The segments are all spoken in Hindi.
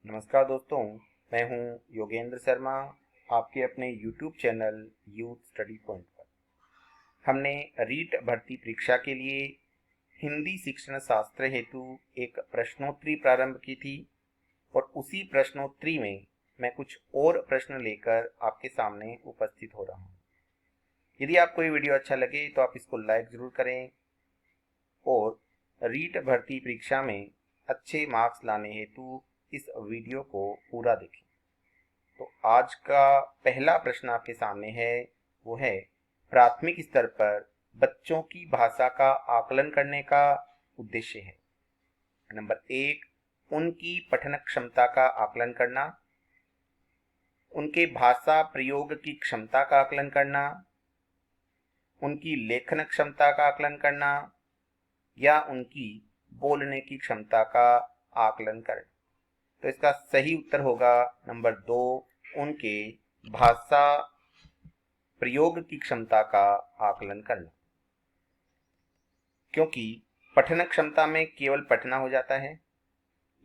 नमस्कार दोस्तों, मैं हूं योगेंद्र शर्मा, आपके अपने YouTube channel youth study point पर। हमने रीट भर्ती परीक्षा के लिए हिंदी शिक्षण शास्त्र हेतु एक प्रश्नोत्तरी प्रारंभ की थी और उसी प्रश्नोत्तरी में मैं कुछ और प्रश्न लेकर आपके सामने उपस्थित हो रहा हूं। यदि आपको ये वीडियो अच्छा लगे तो आप इसको लाइक ज़रूर करें और रीट भर्ती परीक्षा में अच्छे मार्क्स लाने हेतु इस वीडियो को पूरा देखें। तो आज का पहला प्रश्न आपके सामने है, वो है प्राथमिक स्तर पर बच्चों की भाषा का आकलन करने का उद्देश्य है। नंबर 1, उनकी पठन क्षमता का आकलन करना, उनके भाषा प्रयोग की क्षमता का आकलन करना, उनकी लेखन क्षमता का आकलन करना या उनकी बोलने की क्षमता का आकलन करना। तो इसका सही उत्तर होगा नंबर 2, उनके भाषा प्रयोग की क्षमता का आकलन करना। क्योंकि पठन क्षमता में केवल पढ़ना हो जाता है,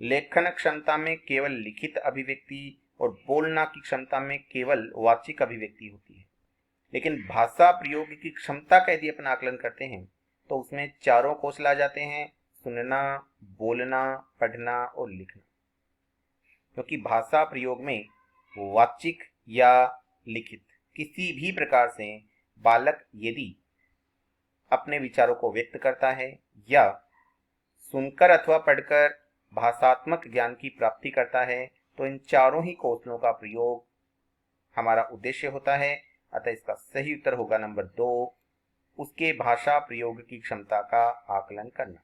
लेखन क्षमता में केवल लिखित अभिव्यक्ति और बोलना की क्षमता में केवल वाचिक अभिव्यक्ति होती है। लेकिन भाषा प्रयोग की क्षमता का यदि अपन आकलन करते हैं तो उसमें चारों कौशल आ जाते हैं: सुनना, बोलना, पढ़ना और लिखना। क्योंकि भाषा प्रयोग में वाचिक या लिखित किसी भी प्रकार से बालक यदि अपने विचारों को व्यक्त करता है या सुनकर अथवा पढ़कर भाषात्मक ज्ञान की प्राप्ति करता है तो इन चारों ही कौशलों का प्रयोग हमारा उद्देश्य होता है। अतः इसका सही उत्तर होगा नंबर 2, उसके भाषा प्रयोग की क्षमता का आकलन करना।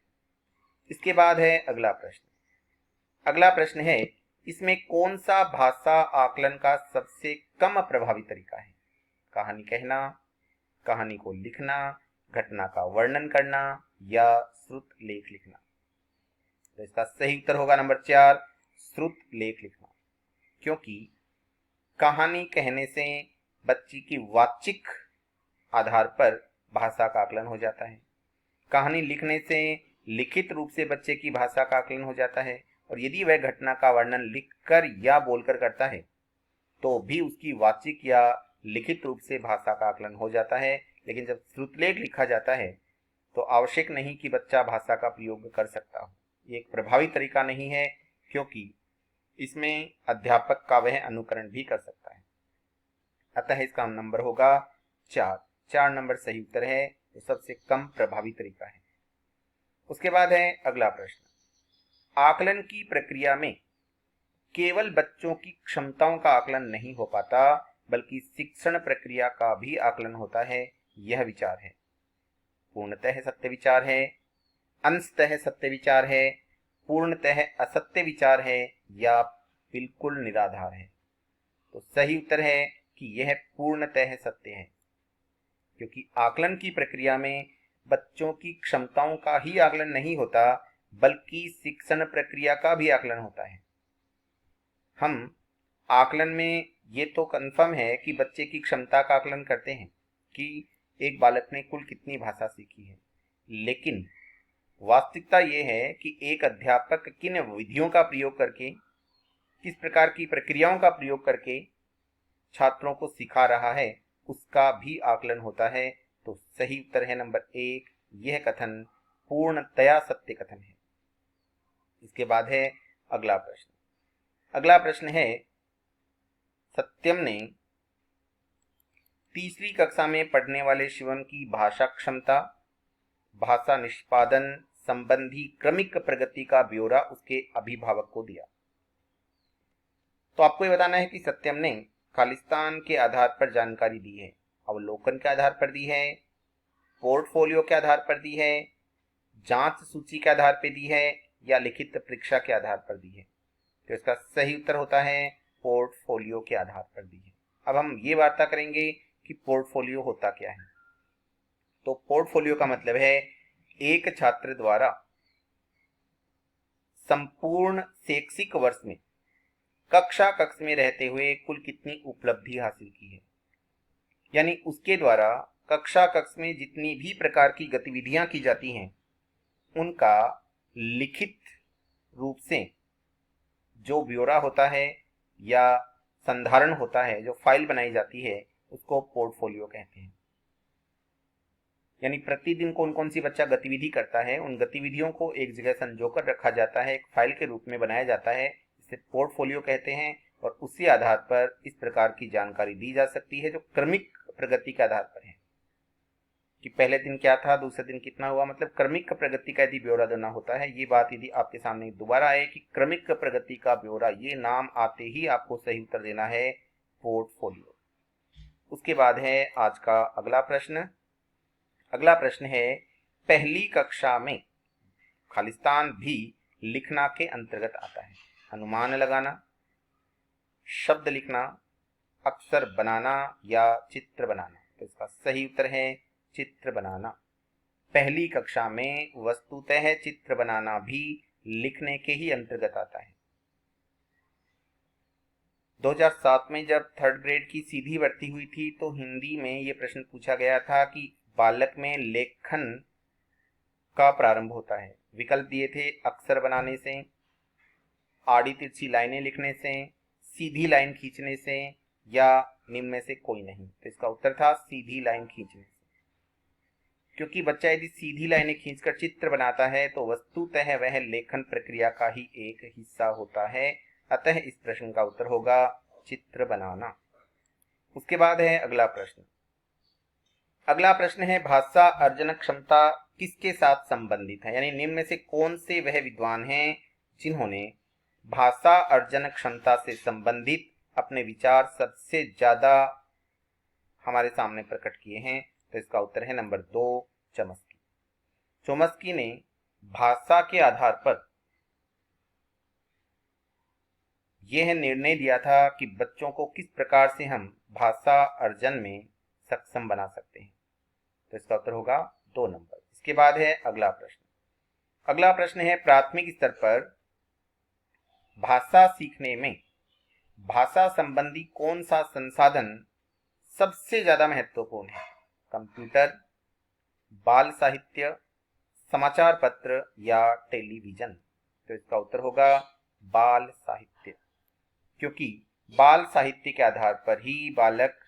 इसके बाद है अगला प्रश्न। अगला प्रश्न है, इसमें कौन सा भाषा आकलन का सबसे कम प्रभावी तरीका है? कहानी कहना, कहानी को लिखना, घटना का वर्णन करना या श्रुत लेख लिखना। तो इसका सही उत्तर होगा नंबर 4, श्रुत लेख लिखना। क्योंकि कहानी कहने से बच्ची की वाचिक आधार पर भाषा का आकलन हो जाता है, कहानी लिखने से लिखित रूप से बच्चे की भाषा का आकलन हो जाता है, और यदि वह घटना का वर्णन लिखकर या बोलकर करता है तो भी उसकी वाचिक या लिखित रूप से भाषा का आकलन हो जाता है। लेकिन जब श्रुतलेख लिखा जाता है तो आवश्यक नहीं कि बच्चा भाषा का प्रयोग कर सकता हो। ये एक प्रभावी तरीका नहीं है, क्योंकि इसमें अध्यापक का वह अनुकरण भी कर सकता है। अतः इसका नंबर होगा 4 नंबर सही उत्तर है, तो सबसे कम प्रभावी तरीका है। उसके बाद है अगला प्रश्न। आकलन की प्रक्रिया में केवल बच्चों की क्षमताओं का आकलन नहीं हो पाता, बल्कि शिक्षण प्रक्रिया का भी आकलन होता है। यह विचार है पूर्णतः सत्य विचार है, अंशतः सत्य विचार है, पूर्णतः असत्य विचार है या बिल्कुल निराधार है? तो सही उत्तर है कि यह पूर्णतः सत्य है, क्योंकि आकलन की प्रक्रिया में बच्चों की क्षमताओं का ही आकलन नहीं होता, बल्कि शिक्षण प्रक्रिया का भी आकलन होता है। हम आकलन में ये तो कंफर्म है कि बच्चे की क्षमता का आकलन करते हैं कि एक बालक ने कुल कितनी भाषा सीखी है, लेकिन वास्तविकता ये है कि एक अध्यापक किन विधियों का प्रयोग करके, किस प्रकार की प्रक्रियाओं का प्रयोग करके छात्रों को सिखा रहा है, उसका भी आकलन होता है। तो सही उत्तर है नंबर 1, यह कथन पूर्णतया सत्य कथन है। इसके बाद है अगला प्रश्न। अगला प्रश्न है, सत्यम ने तीसरी कक्षा में पढ़ने वाले शिवम की भाषा क्षमता, भाषा निष्पादन संबंधी क्रमिक प्रगति का ब्यौरा उसके अभिभावक को दिया। तो आपको ये बताना है कि सत्यम ने खालिस्तान के आधार पर जानकारी दी है, अवलोकन के आधार पर दी है, पोर्टफोलियो के आधार पर दी है, जांच सूची के आधार पर दी है या लिखित परीक्षा के आधार पर दी है? तो इसका सही उत्तर होता है पोर्टफोलियो के आधार पर दी है। अब हम ये वार्ता करेंगे कि पोर्टफोलियो होता क्या है। तो पोर्टफोलियो का मतलब है एक छात्र द्वारा संपूर्ण शैक्षिक वर्ष में कक्ष में रहते हुए कुल कितनी उपलब्धि हासिल की है, यानी उसके द्वारा कक्ष में जितनी भी प्रकार की गतिविधियां की जाती हैं उनका लिखित रूप से जो ब्यौरा होता है या संधारण होता है, जो फाइल बनाई जाती है, उसको पोर्टफोलियो कहते हैं। यानी प्रतिदिन कौन कौन सी बच्चा गतिविधि करता है, उन गतिविधियों को एक जगह संजोकर रखा जाता है, एक फाइल के रूप में बनाया जाता है, इसे पोर्टफोलियो कहते हैं। और उसी आधार पर इस प्रकार की जानकारी दी जा सकती है जो क्रमिक प्रगति के आधार पर है, कि पहले दिन क्या था, दूसरे दिन कितना हुआ। मतलब क्रमिक प्रगति का यदि ब्यौरा देना होता है, ये बात यदि आपके सामने दोबारा आए कि क्रमिक प्रगति का ब्यौरा, ये नाम आते ही आपको सही उत्तर देना है पोर्टफोलियो। उसके बाद है आज का अगला प्रश्न। अगला प्रश्न है, पहली कक्षा में खालिस्तान भी लिखना के अंतर्गत आता है। अनुमान लगाना, शब्द लिखना, अक्षर बनाना या चित्र बनाना। तो इसका सही उत्तर है चित्र बनाना। पहली कक्षा में वस्तुतः चित्र बनाना भी लिखने के ही अंतर्गत आता है। 2007 में जब 3rd ग्रेड की सीधी भर्ती हुई थी तो हिंदी में ये प्रश्न पूछा गया था कि बालक में लेखन का प्रारंभ होता है। विकल्प दिए थे अक्षर बनाने से, आड़ी तिरछी लाइनें लिखने से, सीधी लाइन खींचने से या निम्न में से कोई नहीं। तो इसका उत्तर था सीधी लाइन खींचने से, क्योंकि बच्चा यदि सीधी लाइनें खींचकर चित्र बनाता है तो वस्तुतः वह लेखन प्रक्रिया का ही एक हिस्सा होता है। अतः इस प्रश्न का उत्तर होगा चित्र बनाना। उसके बाद है अगला प्रश्न। अगला प्रश्न है, भाषा अर्जन क्षमता किसके साथ संबंधित है। यानी निम्न में से कौन से वह विद्वान हैं जिन्होंने भाषा अर्जन क्षमता से संबंधित अपने विचार सबसे ज्यादा हमारे सामने प्रकट किए हैं। तो इसका उत्तर है नंबर 2, चॉम्स्की। चॉम्स्की ने भाषा के आधार पर यह निर्णय दिया था कि बच्चों को किस प्रकार से हम भाषा अर्जन में सक्षम बना सकते हैं। तो इसका उत्तर होगा 2 नंबर। इसके बाद है अगला प्रश्न। अगला प्रश्न है, प्राथमिक स्तर पर भाषा सीखने में भाषा संबंधी कौन सा संसाधन सबसे ज्यादा महत्वपूर्ण है। कंप्यूटर, बाल साहित्य, समाचार पत्र या टेलीविजन। तो इसका उत्तर होगा बाल साहित्य, क्योंकि बाल साहित्य के आधार पर ही बालक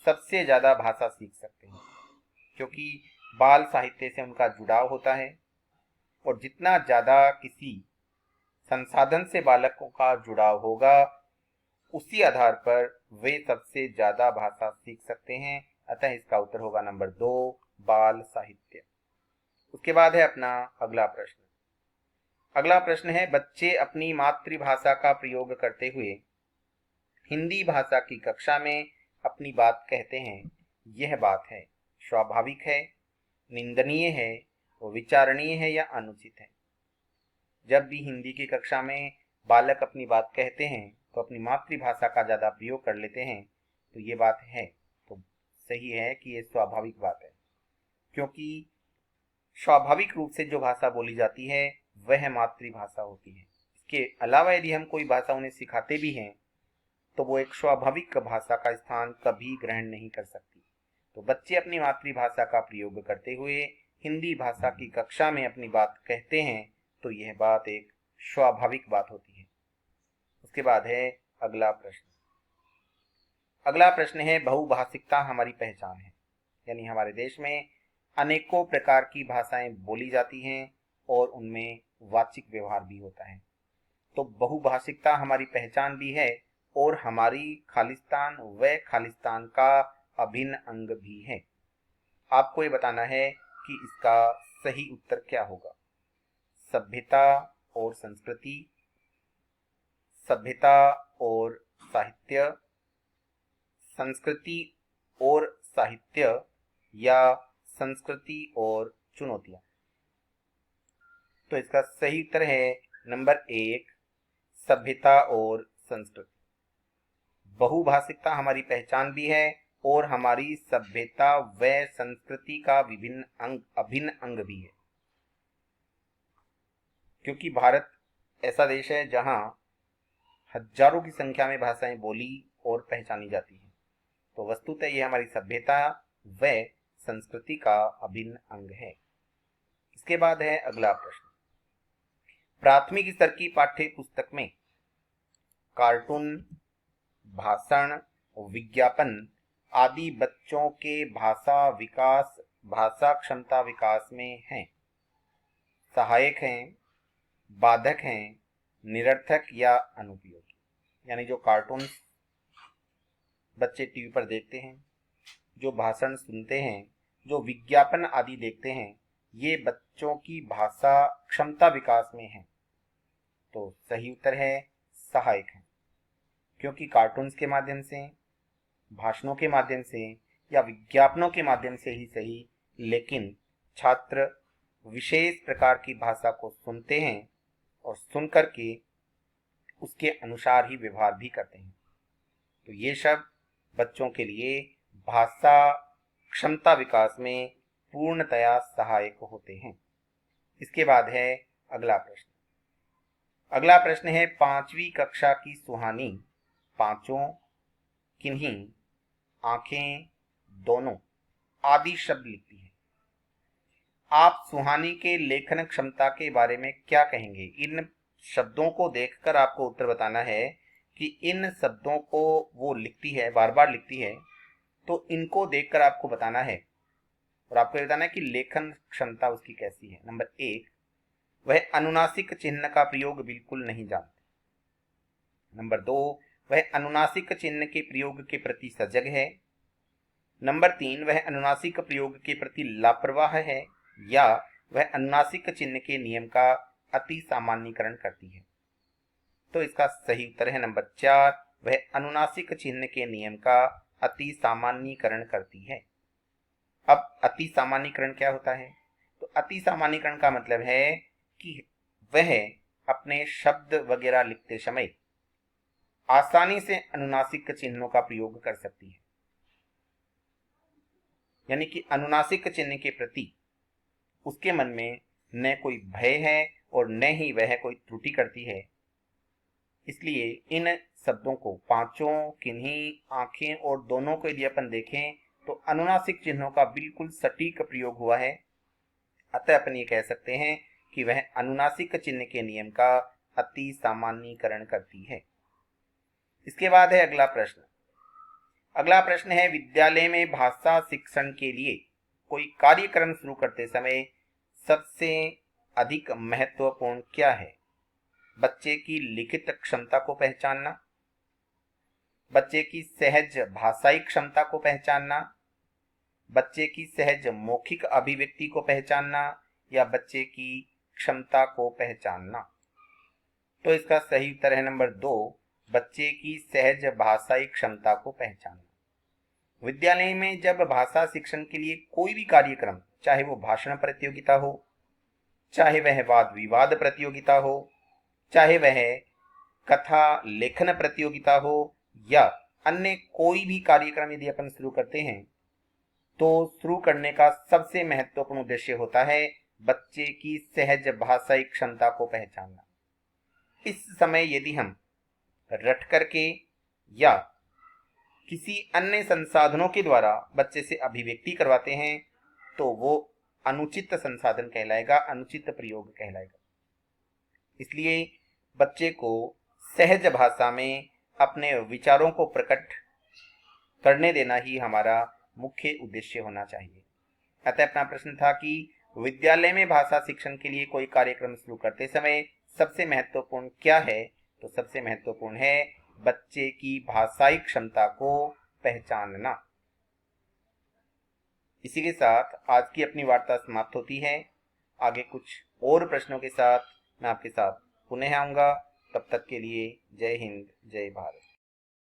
सबसे ज्यादा भाषा सीख सकते हैं, क्योंकि बाल साहित्य से उनका जुड़ाव होता है। और जितना ज्यादा किसी संसाधन से बालकों का जुड़ाव होगा, उसी आधार पर वे सबसे ज्यादा भाषा सीख सकते हैं। अतः इसका उत्तर होगा नंबर 2, बाल साहित्य। उसके बाद है अपना अगला प्रश्न। अगला प्रश्न है, बच्चे अपनी मातृभाषा का प्रयोग करते हुए हिंदी भाषा की कक्षा में अपनी बात कहते हैं। यह बात है स्वाभाविक है, निंदनीय है, विचारणीय है या अनुचित है। जब भी हिंदी की कक्षा में बालक अपनी बात कहते हैं तो अपनी मातृभाषा का ज्यादा प्रयोग कर लेते हैं। तो ये बात है, तो सही है कि ये स्वाभाविक बात है, क्योंकि स्वाभाविक रूप से जो भाषा बोली जाती है वह मातृभाषा होती है। इसके अलावा यदि हम कोई भाषा उन्हें सिखाते भी हैं तो वो एक स्वाभाविक भाषा का स्थान कभी ग्रहण नहीं कर सकती। तो बच्चे अपनी मातृभाषा का प्रयोग करते हुए हिंदी भाषा की कक्षा में अपनी बात कहते हैं, तो यह बात एक स्वाभाविक बात होती है। उसके बाद है अगला प्रश्न। अगला प्रश्न है, बहुभाषिकता हमारी पहचान है। यानी हमारे देश में अनेकों प्रकार की भाषाएं बोली जाती हैं और उनमें वाचिक व्यवहार भी होता है। तो बहुभाषिकता हमारी पहचान भी है और हमारी खालिस्तान व खालिस्तान का अभिन्न अंग भी है। आपको ये बताना है कि इसका सही उत्तर क्या होगा। सभ्यता और संस्कृति, सभ्यता और साहित्य, संस्कृति और साहित्य या संस्कृति और चुनौतियां। तो इसका सही उत्तर है नंबर 1, सभ्यता और संस्कृति। बहुभाषिकता हमारी पहचान भी है और हमारी सभ्यता व संस्कृति का अभिन्न अंग भी है, क्योंकि भारत ऐसा देश है जहां हजारों की संख्या में भाषाएं बोली और पहचानी जाती हैं। तो वस्तुतः ये हमारी सभ्यता व संस्कृति का अभिन्न अंग है। इसके बाद है अगला प्रश्न। प्राथमिक स्तर की पाठ्य पुस्तक में कार्टून, भाषण, विज्ञापन आदि बच्चों के भाषा क्षमता विकास में हैं, सहायक हैं, बाधक हैं, निरर्थक या अनुपयोगी। यानी जो कार्टून बच्चे टीवी पर देखते हैं, जो भाषण सुनते हैं, जो विज्ञापन आदि देखते हैं, ये बच्चों की भाषा क्षमता विकास में हैं। तो सही उत्तर है सहायक है, क्योंकि कार्टून्स के माध्यम से, भाषणों के माध्यम से या विज्ञापनों के माध्यम से ही सही, लेकिन छात्र विशेष प्रकार की भाषा को सुनते हैं और सुनकर के उसके अनुसार ही व्यवहार भी करते हैं। तो ये शब्द बच्चों के लिए भाषा क्षमता विकास में पूर्णतया सहायक होते हैं। इसके बाद है अगला प्रश्न। अगला प्रश्न है 5वीं कक्षा की सुहानी पांचों, किन्हीं, आंखें, दोनों आदि शब्द लिखती है। आप सुहानी के लेखन क्षमता के बारे में क्या कहेंगे? इन शब्दों को देखकर आपको उत्तर बताना है कि इन शब्दों को वो लिखती है, बार बार लिखती है, तो इनको देखकर आपको बताना है और आपको बताना है कि लेखन क्षमता उसकी कैसी है। नंबर 1, वह अनुनासिक चिन्ह का प्रयोग बिल्कुल नहीं जानती। नंबर 2, वह अनुनासिक चिन्ह के प्रयोग के प्रति सजग है। नंबर 3, वह अनुनासिक प्रयोग के प्रति लापरवाह है या वह अनुनासिक चिन्ह के नियम का अति सामान्यीकरण करती है। तो इसका सही उत्तर है नंबर 4, वह अनुनासिक चिन्ह के नियम का अति सामान्यीकरण करती है। अब अति सामान्यीकरण क्या होता है? तो अति सामान्यीकरण का मतलब है कि वह अपने शब्द वगैरह लिखते समय आसानी से अनुनासिक चिन्हों का प्रयोग कर सकती है। यानी कि अनुनासिक चिन्ह के प्रति उसके मन में न कोई भय है और न ही वह कोई त्रुटि करती है। इसलिए इन शब्दों को पांचों, किन्हीं, आंखें और दोनों को यदि अपन देखें तो अनुनासिक चिन्हों का बिल्कुल सटीक प्रयोग हुआ है। अतः अपन ये कह सकते हैं कि वह अनुनासिक चिन्ह के नियम का अति सामान्यीकरण करती है। इसके बाद है अगला प्रश्न। अगला प्रश्न है विद्यालय में भाषा शिक्षण के लिए कोई कार्यक्रम शुरू करते समय सबसे अधिक महत्वपूर्ण क्या है? बच्चे की लिखित क्षमता को पहचानना, बच्चे की सहज भाषाई क्षमता को पहचानना, बच्चे की सहज मौखिक अभिव्यक्ति को पहचानना या बच्चे की क्षमता को पहचानना। तो इसका सही उत्तर है नंबर 2, बच्चे की सहज भाषाई क्षमता को पहचानना। विद्यालय में जब भाषा शिक्षण के लिए कोई भी कार्यक्रम, चाहे वो भाषण प्रतियोगिता हो, चाहे वह वाद विवाद प्रतियोगिता हो, चाहे वह कथा लेखन प्रतियोगिता हो या अन्य कोई भी कार्यक्रम यदि अपन शुरू करते हैं तो शुरू करने का सबसे महत्वपूर्ण उद्देश्य होता है बच्चे की सहज भाषाई क्षमता को पहचानना। इस समय यदि हम रट करके या किसी अन्य संसाधनों के द्वारा बच्चे से अभिव्यक्ति करवाते हैं तो वो अनुचित संसाधन कहलाएगा, अनुचित प्रयोग कहलाएगा। इसलिए बच्चे को सहज भाषा में अपने विचारों को प्रकट करने देना ही हमारा मुख्य उद्देश्य होना चाहिए। अतः अपना प्रश्न था कि विद्यालय में भाषा शिक्षण के लिए कोई कार्यक्रम शुरू करते समय सबसे महत्वपूर्ण क्या है? तो सबसे महत्वपूर्ण है बच्चे की भाषाई क्षमता को पहचानना। इसी के साथ आज की अपनी वार्ता समाप्त होती है। आगे कुछ और प्रश्नों के साथ मैं आपके साथ पुनः आऊंगा। तब तक के लिए जय हिंद, जय भारत।